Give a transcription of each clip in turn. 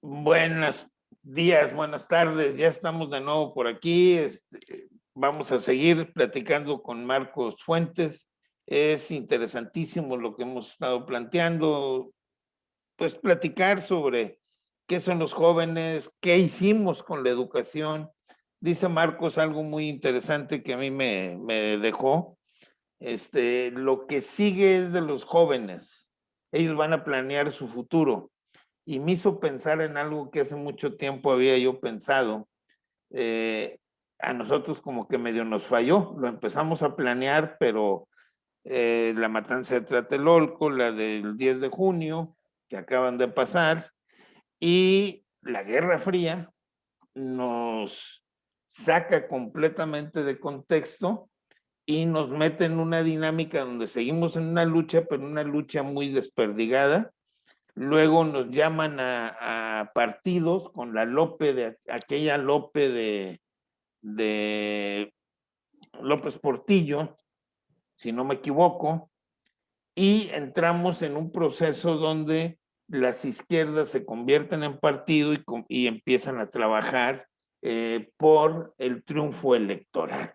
Buenos días, buenas tardes, ya estamos de nuevo por aquí. Vamos a seguir platicando con Marcos Fuentes. Es interesantísimo lo que hemos estado planteando, pues platicar sobre qué son los jóvenes, qué hicimos con la educación. Dice Marcos algo muy interesante que a mí me dejó. Lo que sigue es de los jóvenes. Ellos van a planear su futuro y me hizo pensar en algo que hace mucho tiempo había yo pensado. Eh, a nosotros como que medio nos falló, lo empezamos a planear, pero la matanza de Tlatelolco, la del 10 de junio, que acaban de pasar, y la Guerra Fría nos saca completamente de contexto y nos mete en una dinámica donde seguimos en una lucha, pero una lucha muy desperdigada. Luego nos llaman a partidos con la Lope, aquella Lope de López Portillo, si no me equivoco, y entramos en un proceso donde las izquierdas se convierten en partido y empiezan a trabajar por el triunfo electoral.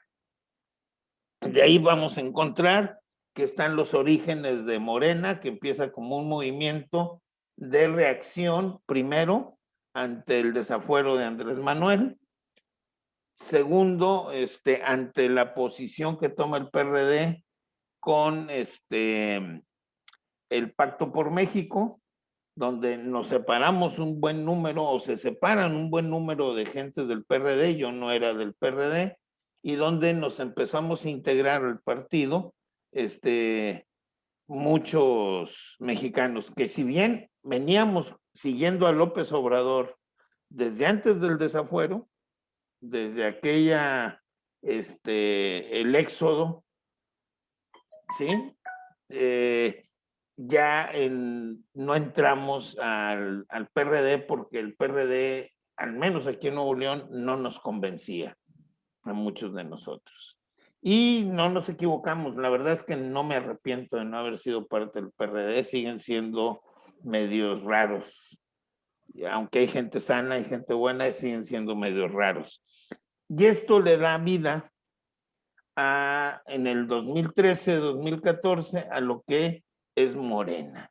De ahí vamos a encontrar que están los orígenes de Morena, que empieza como un movimiento de reacción, primero, ante el desafuero de Andrés Manuel, segundo, ante la posición que toma el PRD con el Pacto por México, donde nos separamos un buen número, o se separan un buen número de gente del PRD, yo no era del PRD, y donde nos empezamos a integrar al partido, muchos mexicanos, que si bien veníamos siguiendo a López Obrador desde antes del desafuero, desde el éxodo, ¿sí? No entramos al PRD porque el PRD, al menos aquí en Nuevo León, no nos convencía a muchos de nosotros. Y no nos equivocamos, la verdad es que no me arrepiento de no haber sido parte del PRD, siguen siendo medios raros. Aunque hay gente sana, hay gente buena, siguen siendo medios raros. Y esto le da vida en el 2013, 2014, a lo que es Morena.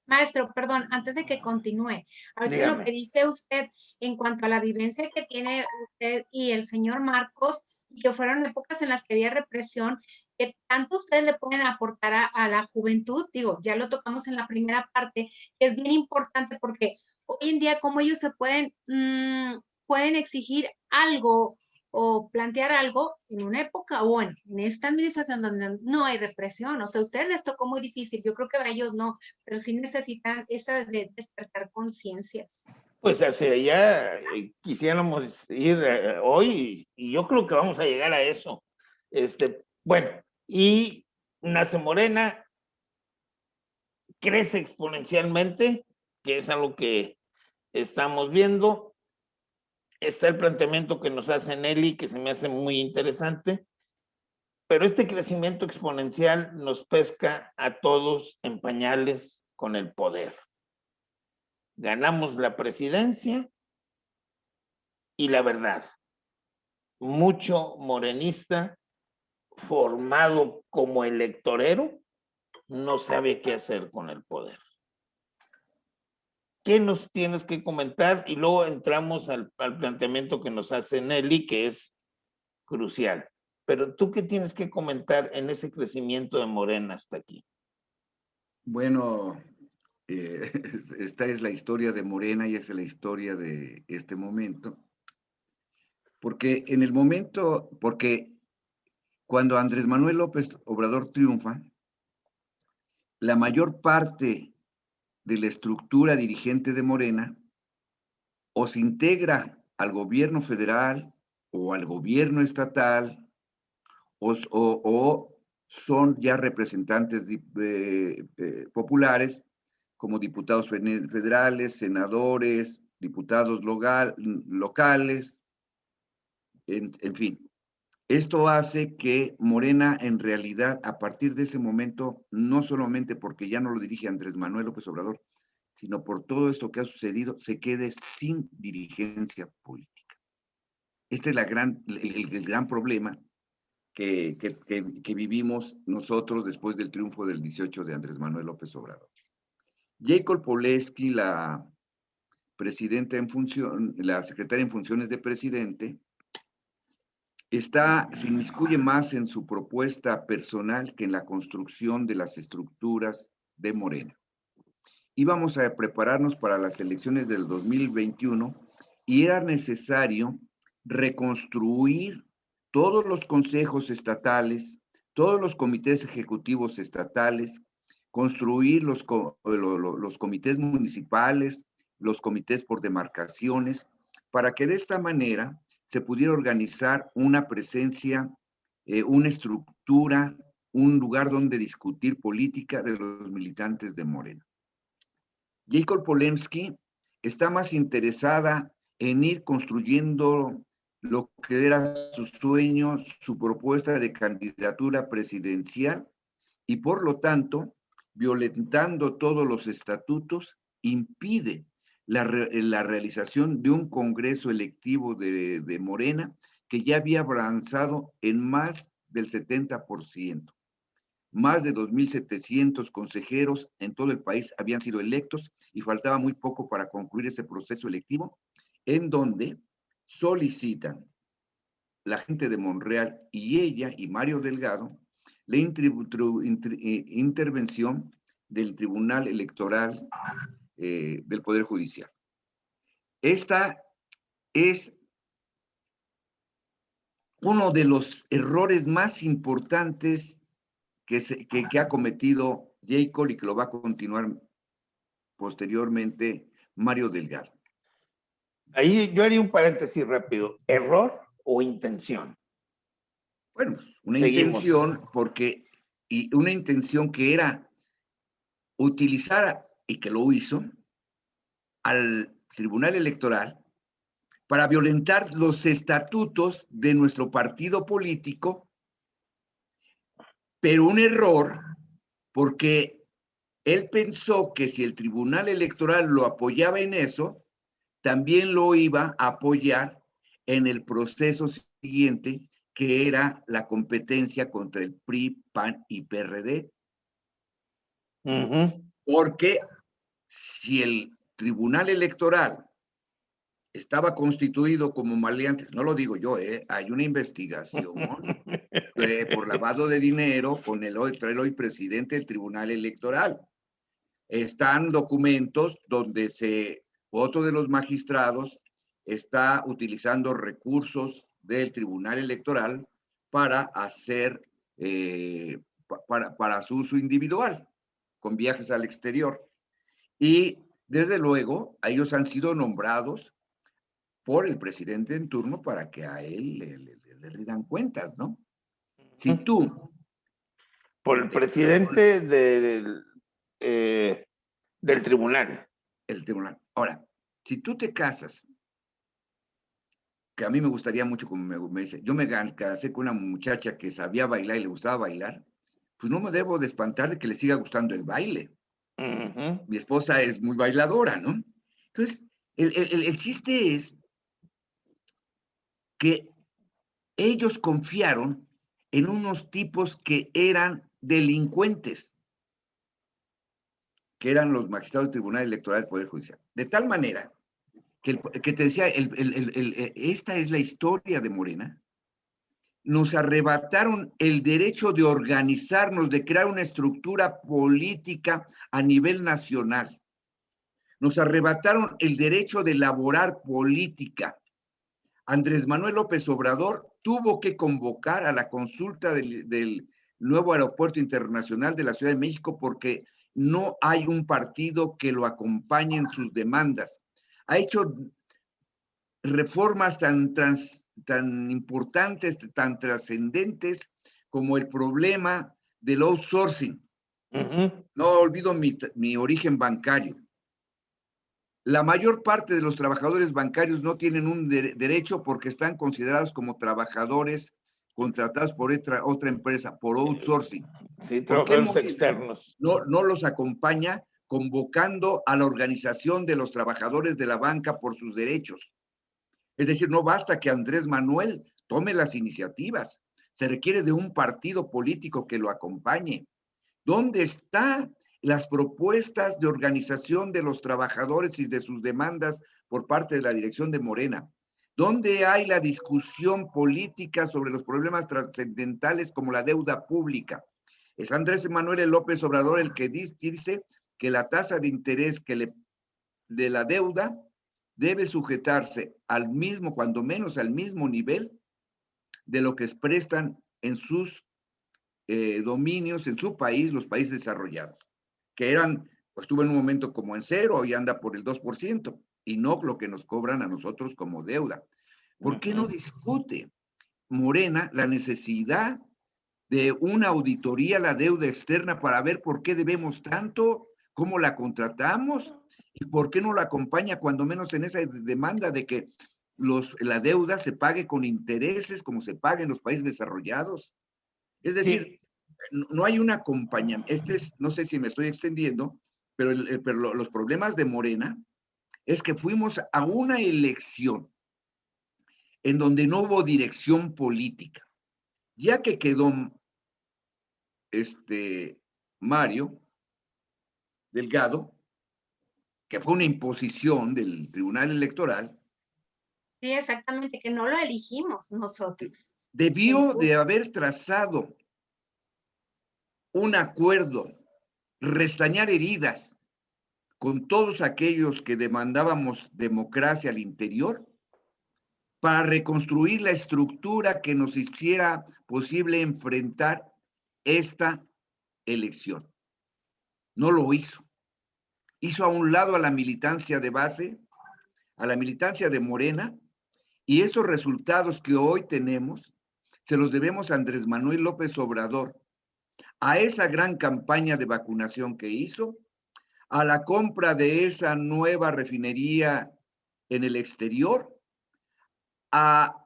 Maestro, perdón, antes de que continúe, ahorita lo que Dígame. dice usted en cuanto a la vivencia que tiene usted y el señor Marcos, y que fueron épocas en las que había represión, que tanto ustedes le pueden aportar a la juventud, digo, ya lo tocamos en la primera parte, que es bien importante porque hoy en día cómo ellos se pueden exigir algo o plantear algo en una época, o bueno, en esta administración donde no hay represión, o sea, a ustedes les tocó muy difícil, yo creo que a ellos no, pero sí necesitan esa de despertar conciencias. Pues hacia allá quisiéramos ir hoy y yo creo que vamos a llegar a eso. Bueno, y nace Morena, crece exponencialmente, que es algo que estamos viendo. Está el planteamiento que nos hace Nelly, que se me hace muy interesante, pero este crecimiento exponencial nos pesca a todos en pañales con el poder. Ganamos la presidencia y la verdad, mucho morenista formado como electorero no sabe qué hacer con el poder. ¿Qué nos tienes que comentar? Y luego entramos al planteamiento que nos hace Nelly, que es crucial. Pero tú, ¿qué tienes que comentar en ese crecimiento de Morena hasta aquí? Bueno, esta es la historia de Morena y es la historia de este momento. Porque cuando Andrés Manuel López Obrador triunfa, la mayor parte de la estructura dirigente de Morena o se integra al gobierno federal o al gobierno estatal o son ya representantes populares como diputados federales, senadores, diputados locales, en fin. Esto hace que Morena, en realidad, a partir de ese momento, no solamente porque ya no lo dirige Andrés Manuel López Obrador, sino por todo esto que ha sucedido, se quede sin dirigencia política. Este es el gran problema que vivimos nosotros después del triunfo del 18 de Andrés Manuel López Obrador. Jacob Polensky, la presidenta en función, la secretaria en funciones de presidente, se inmiscuye más en su propuesta personal que en la construcción de las estructuras de Morena. Íbamos a prepararnos para las elecciones del 2021 y era necesario reconstruir todos los consejos estatales, todos los comités ejecutivos estatales, construir los comités municipales, los comités por demarcaciones, para que de esta manera se pudiera organizar una presencia, una estructura, un lugar donde discutir política de los militantes de Morena. Jacob Polensky está más interesada en ir construyendo lo que era su sueño, su propuesta de candidatura presidencial, y por lo tanto, violentando todos los estatutos, impide la realización de un congreso electivo de Morena que ya había avanzado en más del 70%. Más de 2,700 consejeros en todo el país habían sido electos y faltaba muy poco para concluir ese proceso electivo, en donde solicitan la gente de Monreal y ella y Mario Delgado la intervención del Tribunal Electoral del Poder Judicial. Esta es uno de los errores más importantes que ha cometido Jacob y que lo va a continuar posteriormente Mario Delgado. Ahí yo haría un paréntesis rápido. ¿Error o intención? Bueno, una Seguimos. intención y una intención que era utilizar, y que lo hizo, al Tribunal Electoral para violentar los estatutos de nuestro partido político, pero un error, porque él pensó que si el Tribunal Electoral lo apoyaba en eso, también lo iba a apoyar en el proceso siguiente, que era la competencia contra el PRI, PAN y PRD. Porque si el Tribunal Electoral estaba constituido como maleantes, no lo digo yo, hay una investigación por lavado de dinero con el hoy presidente del Tribunal Electoral. Están documentos donde otro de los magistrados está utilizando recursos del Tribunal Electoral para hacer, para su uso individual, con viajes al exterior. Y desde luego, ellos han sido nombrados por el presidente en turno para que a él le rindan cuentas, ¿no? Si tú... Por el presidente del tribunal. El tribunal. Ahora, si tú te casas, que a mí me gustaría mucho, como me dice, yo me casé con una muchacha que sabía bailar y le gustaba bailar, pues no me debo de espantar de que le siga gustando el baile. Mi esposa es muy bailadora, ¿no? Entonces, el chiste es que ellos confiaron en unos tipos que eran delincuentes, que eran los magistrados del Tribunal Electoral del Poder Judicial. De tal manera que te decía, esta es la historia de Morena. Nos arrebataron el derecho de organizarnos, de crear una estructura política a nivel nacional. Nos arrebataron el derecho de elaborar política. Andrés Manuel López Obrador tuvo que convocar a la consulta del nuevo aeropuerto internacional de la Ciudad de México porque no hay un partido que lo acompañe en sus demandas. Ha hecho reformas tan importantes, tan trascendentes como el problema del outsourcing. No olvido mi origen bancario. La mayor parte de los trabajadores bancarios no tienen un derecho porque están considerados como trabajadores contratados por otra empresa, por outsourcing. Sí, trabajadores externos. No los acompaña convocando a la organización de los trabajadores de la banca por sus derechos. Es decir, no basta que Andrés Manuel tome las iniciativas, se requiere de un partido político que lo acompañe. ¿Dónde están las propuestas de organización de los trabajadores y de sus demandas por parte de la dirección de Morena? ¿Dónde hay la discusión política sobre los problemas trascendentales como la deuda pública? Es Andrés Manuel López Obrador el que dice que la tasa de interés de la deuda debe sujetarse al mismo, cuando menos al mismo nivel de lo que prestan en sus dominios, en su país, los países desarrollados, que eran, pues estuvo en un momento como en cero y anda por el 2%, y no lo que nos cobran a nosotros como deuda. ¿Por qué no discute Morena la necesidad de una auditoría a la deuda externa para ver por qué debemos tanto, cómo la contratamos y por qué no la acompaña cuando menos en esa demanda de que la deuda se pague con intereses como se paga en los países desarrollados? Es decir, no hay un acompañamiento. No sé si me estoy extendiendo, pero los problemas de Morena es que fuimos a una elección en donde no hubo dirección política. Ya que quedó Mario Delgado, que fue una imposición del Tribunal Electoral, Sí, exactamente, que no lo elegimos nosotros. debió de haber trazado un acuerdo, restañar heridas con todos aquellos que demandábamos democracia al interior para reconstruir la estructura que nos hiciera posible enfrentar esta elección. No lo hizo. Hizo a un lado a la militancia de base, a la militancia de Morena, y estos resultados que hoy tenemos se los debemos a Andrés Manuel López Obrador, a esa gran campaña de vacunación que hizo, a la compra de esa nueva refinería en el exterior, a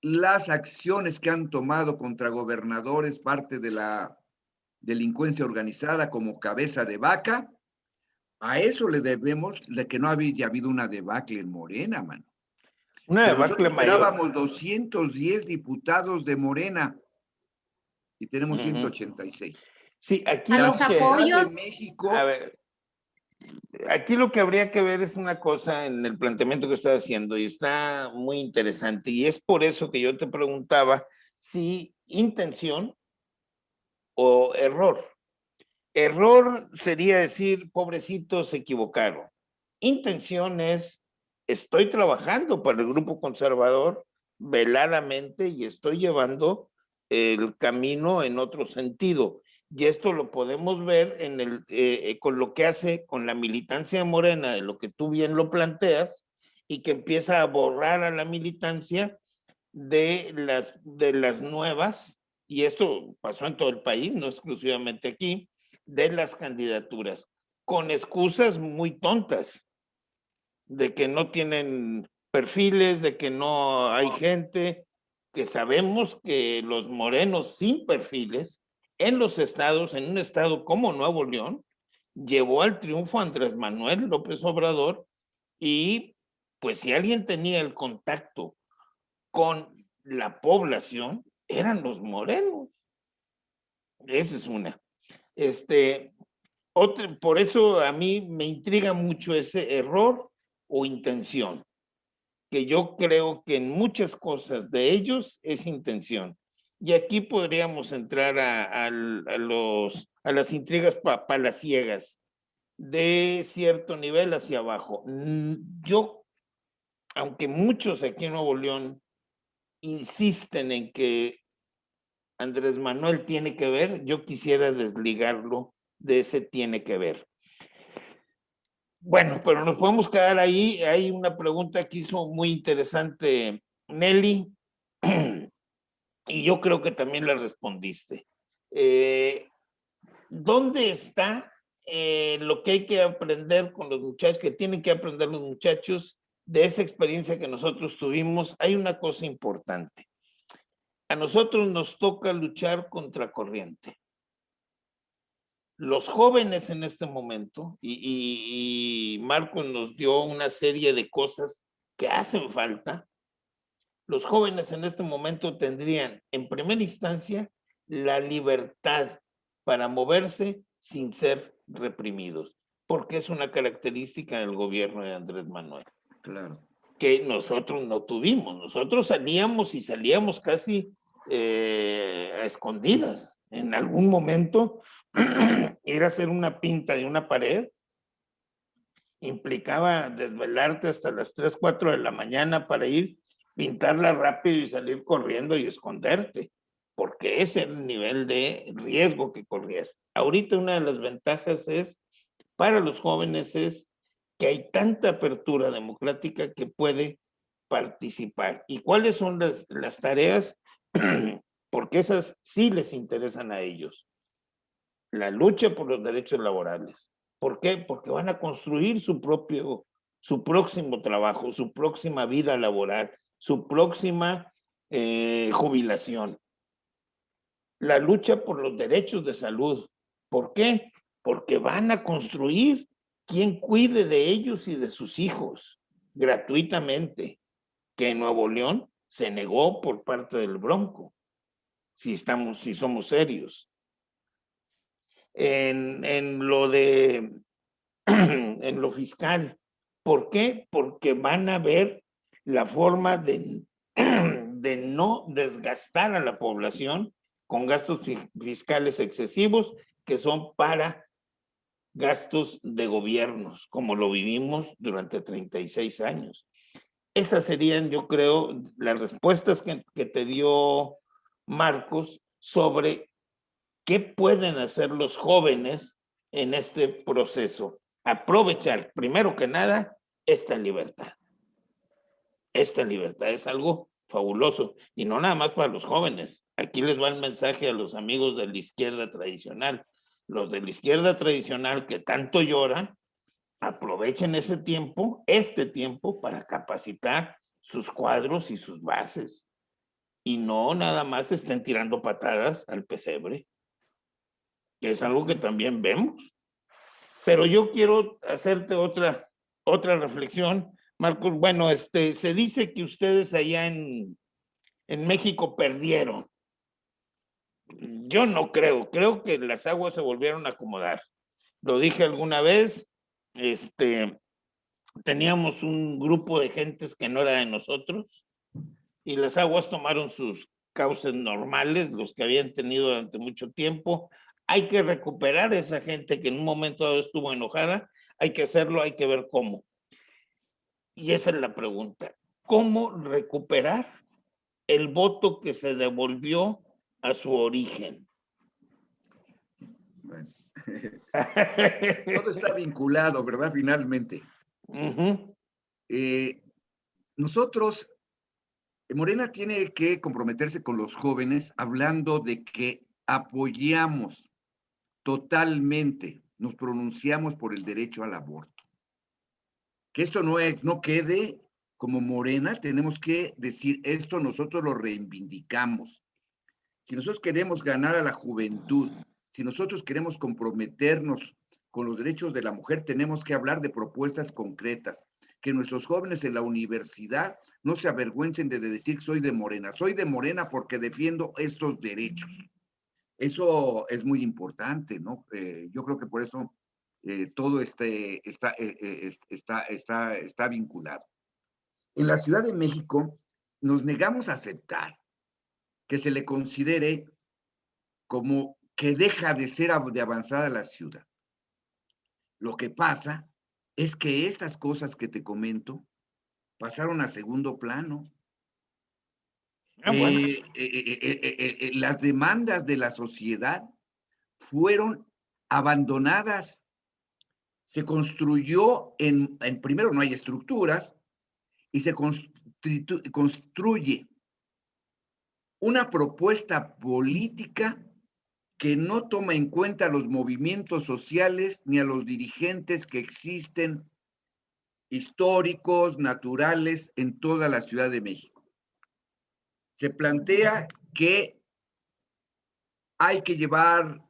las acciones que han tomado contra gobernadores, parte de la delincuencia organizada como cabeza de vaca. A eso le debemos de que no había habido una debacle en Morena, mano. Una debacle Nosotros mayor. esperábamos 210 diputados de Morena y tenemos 186. Sí, aquí A La los lo que, Ciudad de apoyos. México, a ver, aquí lo que habría que ver es una cosa en el planteamiento que está haciendo y está muy interesante y es por eso que yo te preguntaba si intención o error. Error sería decir, pobrecitos, se equivocaron. Intención es, estoy trabajando para el grupo conservador veladamente y estoy llevando el camino en otro sentido. Y esto lo podemos ver con lo que hace con la militancia de Morena, de lo que tú bien lo planteas, y que empieza a borrar a la militancia de las nuevas, y esto pasó en todo el país, no exclusivamente aquí, de las candidaturas, con excusas muy tontas, de que no tienen perfiles, de que no hay gente, que sabemos que los morenos sin perfiles en los estados, en un estado como Nuevo León, llevó al triunfo a Andrés Manuel López Obrador y pues si alguien tenía el contacto con la población, eran los morenos. Esa es una. Por eso a mí me intriga mucho ese error o intención, que yo creo que en muchas cosas de ellos es intención. Y aquí podríamos entrar a las intrigas palaciegas de cierto nivel hacia abajo. Yo, aunque muchos aquí en Nuevo León insisten en que Andrés Manuel tiene que ver, yo quisiera desligarlo de ese tiene que ver. Bueno, pero nos podemos quedar ahí. Hay una pregunta que hizo muy interesante Nelly y yo creo que también la respondiste. ¿Dónde está lo que hay que aprender con los muchachos, que tienen que aprender los muchachos de esa experiencia que nosotros tuvimos? Hay una cosa importante. A nosotros nos toca luchar contra corriente. Los jóvenes en este momento, y Marcos nos dio una serie de cosas que hacen falta, los jóvenes en este momento tendrían en primera instancia la libertad para moverse sin ser reprimidos, porque es una característica del gobierno de Andrés Manuel. Claro. Que nosotros no tuvimos. Nosotros salíamos y salíamos casi a escondidas. En algún momento, ir a hacer una pinta de una pared implicaba desvelarte hasta las 3, 4 de la mañana para ir, pintarla rápido y salir corriendo y esconderte, porque ese era el nivel de riesgo que corrías. Ahorita una de las ventajas es, para los jóvenes, es que hay tanta apertura democrática que puede participar. ¿Y cuáles son las tareas? Porque esas sí les interesan a ellos. La lucha por los derechos laborales. ¿Por qué? Porque van a construir su próximo trabajo, su próxima vida laboral, su próxima jubilación. La lucha por los derechos de salud. ¿Por qué? Porque van a construir quien cuide de ellos y de sus hijos gratuitamente, que en Nuevo León se negó por parte del Bronco, si somos serios. En lo en lo fiscal. ¿Por qué? Porque van a ver la forma de no desgastar a la población con gastos fiscales excesivos que son para gastos de gobiernos, como lo vivimos durante 36 años. Esas serían, yo creo, las respuestas que te dio Marcos sobre qué pueden hacer los jóvenes en este proceso. Aprovechar, primero que nada, esta libertad. Esta libertad es algo fabuloso, y no nada más para los jóvenes. Aquí les va el mensaje a los amigos de la izquierda tradicional. Los de la izquierda tradicional que tanto lloran, aprovechen este tiempo para capacitar sus cuadros y sus bases, y no nada más estén tirando patadas al pesebre, que es algo que también vemos. Pero yo quiero hacerte otra reflexión, Marcos. Bueno, se dice que ustedes allá en México perdieron. Yo no creo que las aguas se volvieron a acomodar. Lo dije alguna vez, teníamos un grupo de gentes que no era de nosotros, y las aguas tomaron sus cauces normales, los que habían tenido durante mucho tiempo. Hay que recuperar a esa gente que en un momento dado estuvo enojada, hay que hacerlo, hay que ver cómo. Y esa es la pregunta, ¿cómo recuperar el voto que se devolvió a su origen? Bueno. Todo está vinculado, ¿verdad? Finalmente. Nosotros, Morena tiene que comprometerse con los jóvenes hablando de que apoyamos totalmente, nos pronunciamos por el derecho al aborto. Que esto no quede como Morena, tenemos que decir esto, nosotros lo reivindicamos. Si nosotros queremos ganar a la juventud, si nosotros queremos comprometernos con los derechos de la mujer, tenemos que hablar de propuestas concretas. Que nuestros jóvenes en la universidad no se avergüencen de decir soy de Morena porque defiendo estos derechos. Eso es muy importante, ¿no? Yo creo que por eso todo está vinculado. En la Ciudad de México nos negamos a aceptar que se le considere como que deja de ser de avanzada la ciudad. Lo que pasa es que estas cosas que te comento pasaron a segundo plano. Bueno. Las demandas de la sociedad fueron abandonadas. Se construyó primero no hay estructuras, y se construye una propuesta política que no toma en cuenta los movimientos sociales ni a los dirigentes que existen, históricos, naturales, en toda la Ciudad de México. Se plantea que hay que llevar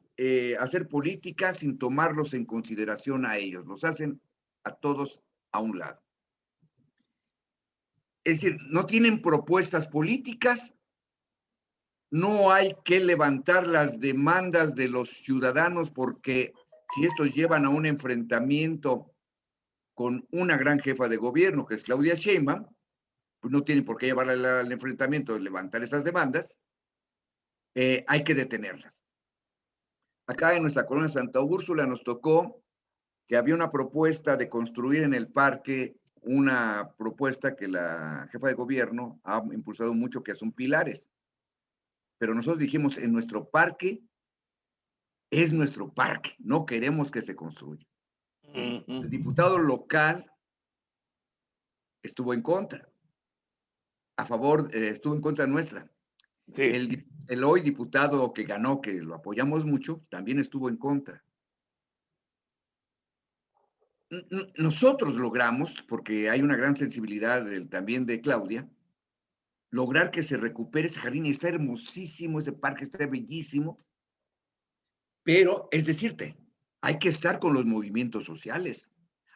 hacer política sin tomarlos en consideración a ellos, los hacen a todos a un lado. Es decir, no tienen propuestas políticas, no hay que levantar las demandas de los ciudadanos porque si estos llevan a un enfrentamiento con una gran jefa de gobierno, que es Claudia Sheinbaum, pues no tienen por qué llevarla al enfrentamiento, levantar esas demandas, hay que detenerlas. Acá en nuestra colonia Santa Úrsula nos tocó que había una propuesta de construir en el parque una propuesta que la jefa de gobierno ha impulsado mucho, que son pilares. Pero nosotros dijimos, en nuestro parque es nuestro parque, no queremos que se construya. El diputado local estuvo en contra, a favor, estuvo en contra nuestra. Sí. El hoy diputado que ganó, que lo apoyamos mucho, también estuvo en contra. Nosotros logramos, porque hay una gran sensibilidad también de Claudia, lograr que se recupere ese jardín, y está hermosísimo, ese parque está bellísimo, pero es decirte, hay que estar con los movimientos sociales.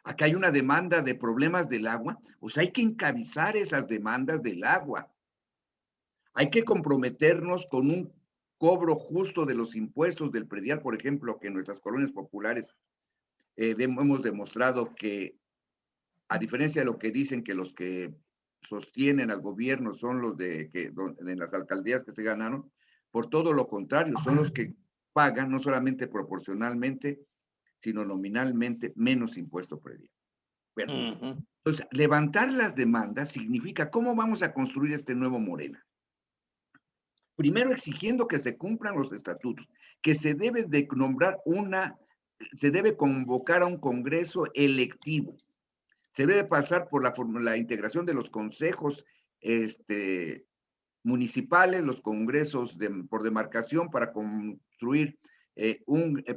Acá hay una demanda de problemas del agua, pues hay que encabezar esas demandas del agua. Hay que comprometernos con un cobro justo de los impuestos del predial, por ejemplo, que en nuestras colonias populares hemos demostrado que, a diferencia de lo que dicen que los que sostienen al gobierno son los de que en las alcaldías que se ganaron, por todo lo contrario, son los que pagan no solamente proporcionalmente, sino nominalmente menos impuesto predial. Bueno, entonces, levantar las demandas significa cómo vamos a construir este nuevo Morena. Primero exigiendo que se cumplan los estatutos, que se debe de nombrar se debe convocar a un congreso electivo, se debe pasar por la integración de los consejos municipales, los congresos por demarcación para construir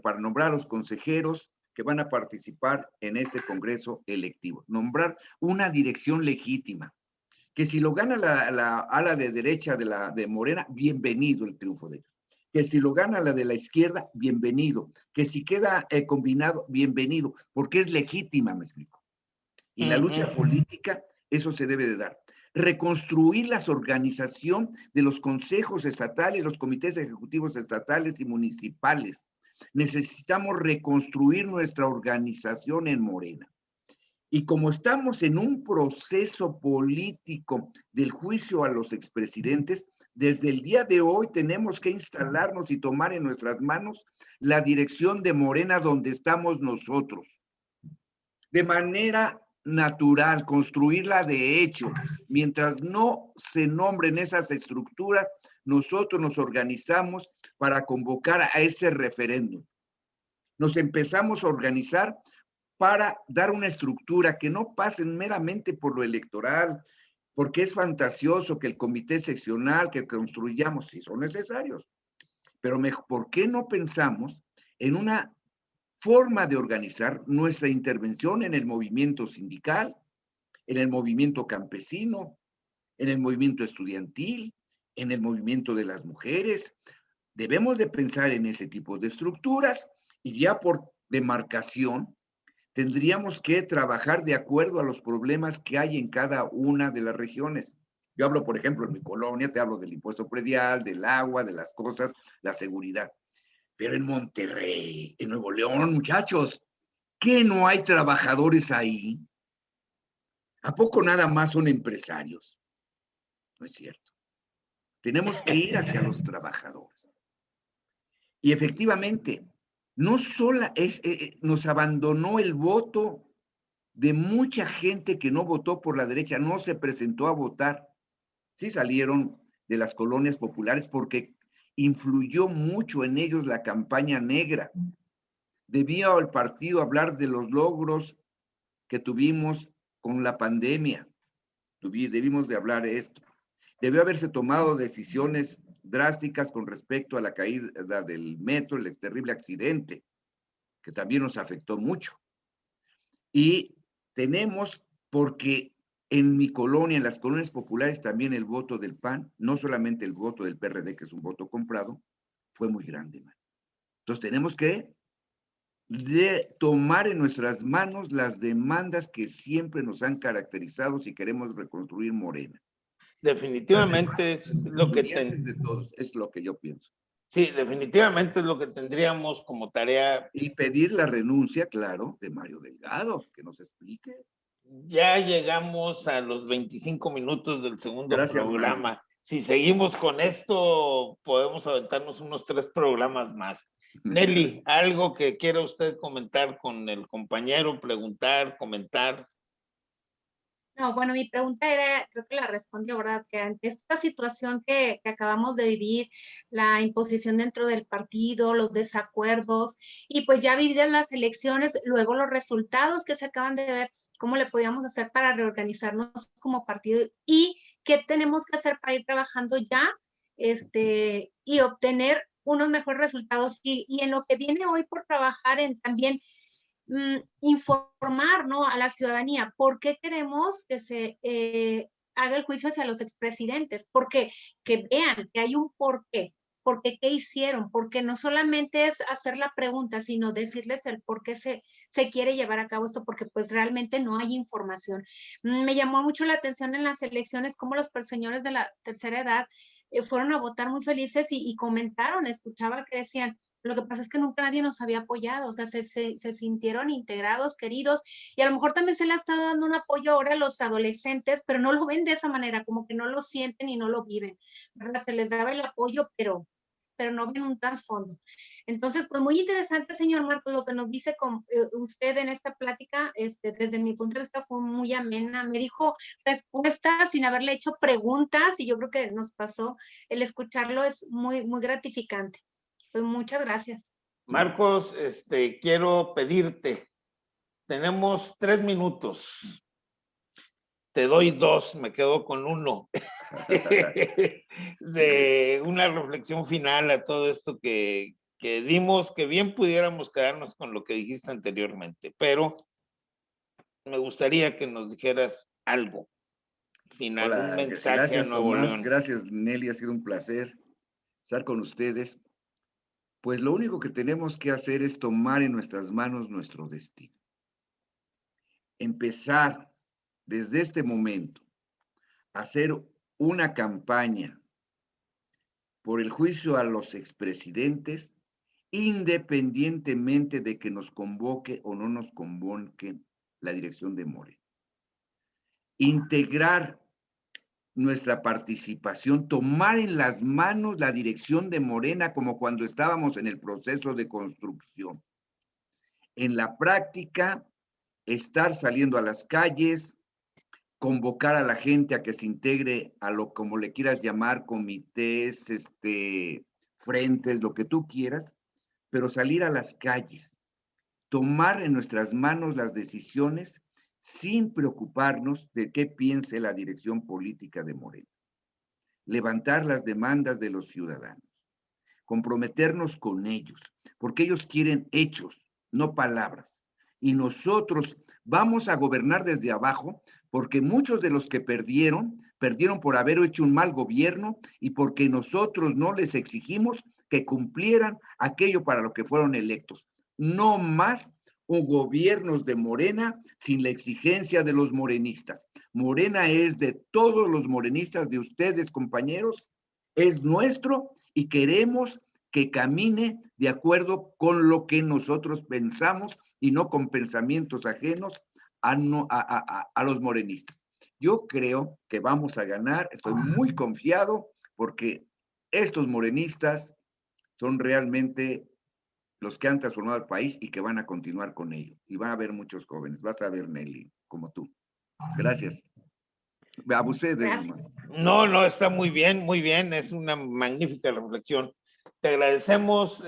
para nombrar a los consejeros que van a participar en este congreso electivo, nombrar una dirección legítima, que si lo gana la ala de derecha de Morena, bienvenido el triunfo de ellos. Que si lo gana la de la izquierda, bienvenido. Que si queda combinado, bienvenido, porque es legítima, me explico. Y la lucha política, eso se debe de dar. Reconstruir la organización de los consejos estatales, los comités ejecutivos estatales y municipales. Necesitamos reconstruir nuestra organización en Morena. Y como estamos en un proceso político del juicio a los expresidentes, desde el día de hoy tenemos que instalarnos y tomar en nuestras manos la dirección de Morena donde estamos nosotros. De manera natural, construirla de hecho. Mientras no se nombren esas estructuras, nosotros nos organizamos para convocar a ese referéndum. Nos empezamos a organizar para dar una estructura que no pasen meramente por lo electoral, porque es fantasioso que el comité seccional que construyamos, si son necesarios, pero ¿por qué no pensamos en una forma de organizar nuestra intervención en el movimiento sindical, en el movimiento campesino, en el movimiento estudiantil, en el movimiento de las mujeres? Debemos de pensar en ese tipo de estructuras y ya por demarcación tendríamos que trabajar de acuerdo a los problemas que hay en cada una de las regiones. Yo hablo, por ejemplo, en mi colonia, te hablo del impuesto predial, del agua, de las cosas, la seguridad. Pero en Monterrey, en Nuevo León, muchachos, ¿qué no hay trabajadores ahí? ¿A poco nada más son empresarios? No es cierto. Tenemos que ir hacia los trabajadores. Y efectivamente, no solo nos abandonó el voto de mucha gente que no votó por la derecha, no se presentó a votar. Sí salieron de las colonias populares porque influyó mucho en ellos la campaña negra. Debía el partido hablar de los logros que tuvimos con la pandemia. Debimos de hablar de esto. Debió haberse tomado decisiones drásticas con respecto a la caída del metro, el terrible accidente, que también nos afectó mucho. Y tenemos, porque en mi colonia, en las colonias populares, también el voto del PAN, no solamente el voto del PRD, que es un voto comprado, fue muy grande, man. Entonces tenemos que tomar en nuestras manos las demandas que siempre nos han caracterizado si queremos reconstruir Morena. Definitivamente es lo que De todos, es lo que yo pienso. sí, definitivamente es lo que tendríamos como tarea. Y pedir la renuncia, claro, de Mario Delgado, que nos explique. Ya llegamos a los 25 minutos del segundo Gracias, programa. Mario. Si seguimos con esto, podemos aventarnos unos 3 programas más. Nelly, ¿algo que quiera usted comentar con el compañero, preguntar, comentar? No, bueno, mi pregunta era, creo que la respondió, ¿verdad? Que ante esta situación que acabamos de vivir, la imposición dentro del partido, los desacuerdos, y pues ya vividas las elecciones, luego los resultados que se acaban de ver, ¿cómo le podíamos hacer para reorganizarnos como partido? ¿Y qué tenemos que hacer para ir trabajando ya y obtener unos mejores resultados? Y en lo que viene hoy por trabajar en también informar, ¿no?, a la ciudadanía por qué queremos que se haga el juicio hacia los expresidentes, porque que vean que hay un por qué qué hicieron, porque no solamente es hacer la pregunta, sino decirles el por qué se quiere llevar a cabo esto, porque pues realmente no hay información. Me llamó mucho la atención en las elecciones cómo los señores de la tercera edad fueron a votar muy felices y comentaron, escuchaba que decían, lo que pasa es que nunca nadie nos había apoyado, o sea, se sintieron integrados, queridos, y a lo mejor también se le ha estado dando un apoyo ahora a los adolescentes, pero no lo ven de esa manera, como que no lo sienten y no lo viven, ¿verdad? Se les daba el apoyo, pero no ven un trasfondo. Entonces, pues muy interesante, señor Marcos, lo que nos dice usted en esta plática, desde mi punto de vista fue muy amena, me dijo respuestas sin haberle hecho preguntas, y yo creo que nos pasó, el escucharlo es muy, muy gratificante. Pues muchas gracias. Marcos, quiero pedirte, tenemos 3 minutos. Te doy 2, me quedo con 1. De una reflexión final a todo esto que dimos, que bien pudiéramos quedarnos con lo que dijiste anteriormente, pero me gustaría que nos dijeras algo final, un Hola, mensaje a gracias Nuevo Tomás, León. gracias Nelly, ha sido un placer estar con ustedes. Pues lo único que tenemos que hacer es tomar en nuestras manos nuestro destino. Empezar desde este momento a hacer una campaña por el juicio a los expresidentes, independientemente de que nos convoque o no nos convoque la dirección de Morena. Integrar nuestra participación, tomar en las manos la dirección de Morena como cuando estábamos en el proceso de construcción. En la práctica, estar saliendo a las calles, convocar a la gente a que se integre a lo como le quieras llamar, comités, frentes, lo que tú quieras, pero salir a las calles, tomar en nuestras manos las decisiones sin preocuparnos de qué piense la dirección política de Morena. Levantar las demandas de los ciudadanos, comprometernos con ellos, porque ellos quieren hechos, no palabras. Y nosotros vamos a gobernar desde abajo, porque muchos de los que perdieron por haber hecho un mal gobierno y porque nosotros no les exigimos que cumplieran aquello para lo que fueron electos. No más gobiernos de Morena sin la exigencia de los morenistas. Morena es de todos los morenistas, de ustedes, compañeros, es nuestro y queremos que camine de acuerdo con lo que nosotros pensamos y no con pensamientos ajenos a los morenistas. Yo creo que vamos a ganar, estoy muy confiado porque estos morenistas son realmente los que han transformado el país y que van a continuar con ello. Y van a haber muchos jóvenes, vas a ver, Nelly, como tú. Gracias. Me abusé de Gracias. No, no, está muy bien, es una magnífica reflexión. Te agradecemos,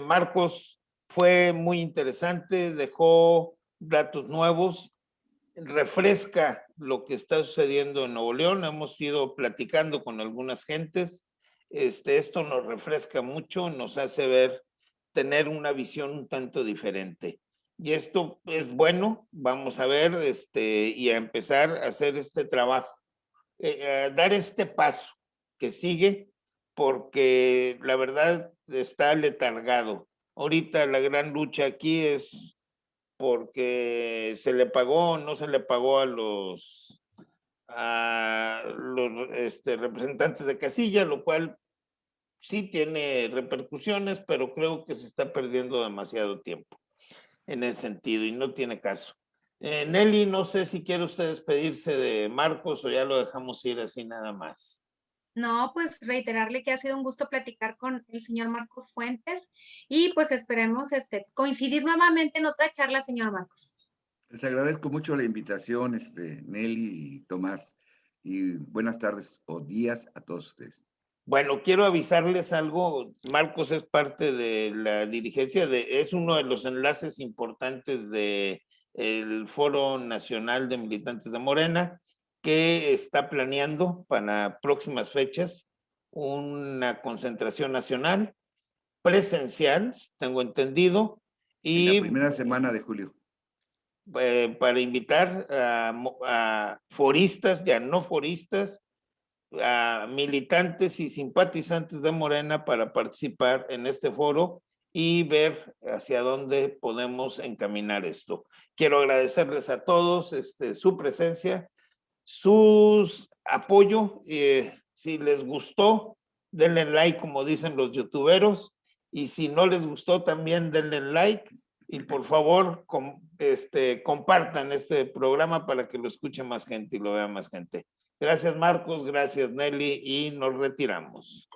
Marcos, fue muy interesante, dejó datos nuevos, refresca lo que está sucediendo en Nuevo León, hemos ido platicando con algunas gentes, esto nos refresca mucho, nos hace ver, tener una visión un tanto diferente. Y esto es bueno, vamos a ver, y a empezar a hacer este trabajo, dar este paso que sigue, porque la verdad está letargado. Ahorita la gran lucha aquí es porque se le pagó o no se le pagó a los representantes de casilla, lo cual sí tiene repercusiones, pero creo que se está perdiendo demasiado tiempo en ese sentido y no tiene caso. Nelly, no sé si quiere usted despedirse de Marcos o ya lo dejamos ir así nada más. No, pues reiterarle que ha sido un gusto platicar con el señor Marcos Fuentes y pues esperemos coincidir nuevamente en otra charla, señor Marcos. Les agradezco mucho la invitación, Nelly y Tomás, y buenas tardes o días a todos ustedes. Bueno, quiero avisarles algo. Marcos es parte de la dirigencia, es uno de los enlaces importantes del Foro Nacional de Militantes de Morena, que está planeando para próximas fechas una concentración nacional presencial, tengo entendido, En la y primera semana de julio. para invitar a foristas, ya no foristas, a militantes y simpatizantes de Morena para participar en este foro y ver hacia dónde podemos encaminar esto. Quiero agradecerles a todos su presencia, su apoyo. Si les gustó, denle like, como dicen los youtuberos, y si no les gustó, también denle like. Y por favor, compartan este programa para que lo escuche más gente y lo vea más gente. Gracias, Marcos. Gracias, Nelly. Y nos retiramos.